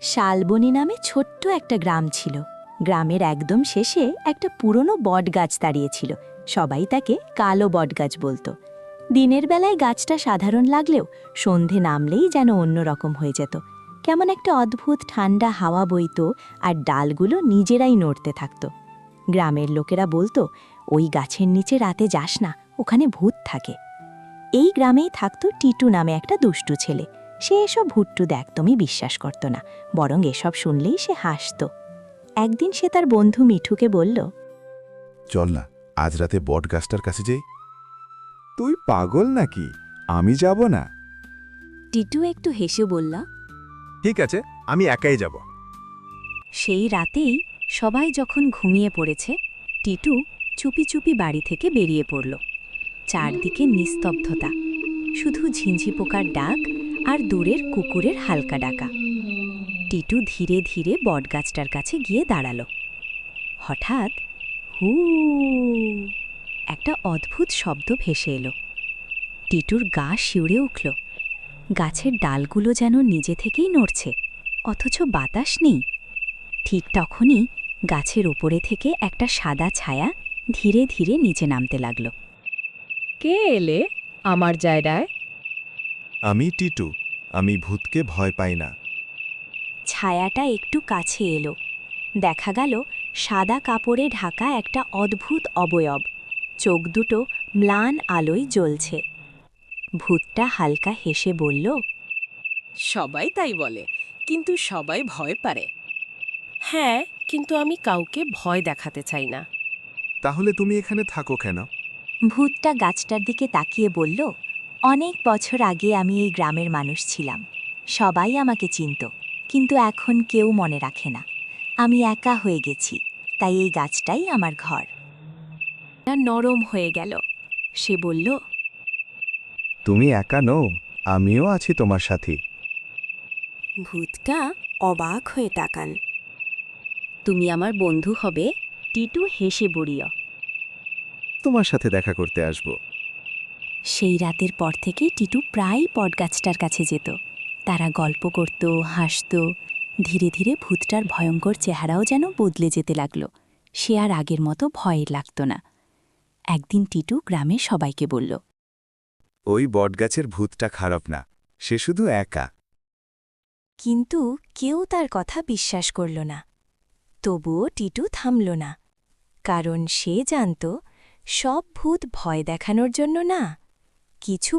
শালবনী নামে ছোট্ট একটা গ্রাম ছিল। গ্রামের একদম শেষে একটা পুরনো বটগাছ দাঁড়িয়েছিল। সবাই তাকে কালো বটগাছ বলতো। দিনের বেলায় গাছটা সাধারণ লাগলেও সন্ধে নামলেই যেন অন্যরকম হয়ে যেত। কেমন একটা অদ্ভুত ঠান্ডা হাওয়া বইত, আর ডালগুলো নিজেরাই নড়তে থাকত। গ্রামের লোকেরা বলতো, ওই গাছের নিচে রাতে যাস না, ওখানে ভূত থাকে। এই গ্রামেই থাকত টিটু নামে একটা দুষ্টু ছেলে। সে এসব ভূতটুত একদমই বিশ্বাস করত না, বরং এসব শুনলেই সে হাসত। একদিন সে তার বন্ধু মিঠুকে বলল, চল না, আজ রাতে বট গাছটার কাছে যাই। তুই পাগল নাকি? আমি যাব না। টিটু একটু হেসে বলল। ঠিক আছে, আমি একাই যাব। সেই রাতেই সবাই যখন ঘুমিয়ে পড়েছে, টিটু চুপি চুপি বাড়ি থেকে বেরিয়ে পড়ল। চারদিকে নিস্তব্ধতা, শুধু ঝিঁঝি পোকার ডাক আর দূরের কুকুরের হালকা ডাকা। টিটু ধীরে ধীরে বটগাছটার কাছে গিয়ে দাঁড়াল। হঠাৎ হু একটা অদ্ভুত শব্দ ভেসে এলো। টিটুর গা শিউরে উঠল। গাছের ডালগুলো যেন নিজে থেকেই নড়ছে, অথচ বাতাস নেই। ঠিক তখনই গাছের ওপরে থেকে একটা সাদা ছায়া ধীরে ধীরে নিচে নামতে লাগল। কে এলে আমার জায়গায়? আমি টিটু, আমি ভূতকে ভয় পাই না। ছায়াটা একটু কাছে এলো। দেখা গেল সাদা কাপড়ে ঢাকা একটা অদ্ভুত অবয়ব। চোখ দুটো ম্লান আলোয় জ্বলছে। ভূতটা হালকা হেসে বলল, সবাই তাই বলে, কিন্তু সবাই ভয় পারে। হ্যাঁ, কিন্তু আমি কাউকে ভয় দেখাতে চাই না। তাহলে তুমি এখানে থাকো কেন? ভূতটা গাছটার দিকে তাকিয়ে বলল, অনেক বছর আগে আমি এই গ্রামের মানুষ ছিলাম। সবাই আমাকে চিনত, কিন্তু এখন কেউ মনে রাখে না। আমি একা হয়ে গেছি, তাই এই গাছটাই আমার ঘর। নরম হয়ে গেল। সে বলল, তুমি একা নও, আমিও আছি তোমার সাথে। ভূতটা অবাক হয়ে তাকান। তুমি আমার বন্ধু হবে? টিটু হেসে বড়িয়। তোমার সাথে দেখা করতে আসব। সেই রাতের পর থেকে টিটু প্রায়ই বটগাছটার কাছে যেত। তারা গল্প করত, হাসত। ধীরে ধীরে ভূতটার ভয়ঙ্কর চেহারাও যেন বদলে যেতে লাগল। সে আর আগের মতো ভয় লাগত না। একদিন টিটু গ্রামের সবাইকে বলল, ওই বটগাছের ভূতটা খারাপ না, সে শুধু একা। কিন্তু কেউ তার কথা বিশ্বাস করল না। তবুও টিটু থামল না, কারণ সে জানত সব ভূত ভয় দেখানোর জন্য না, কিছু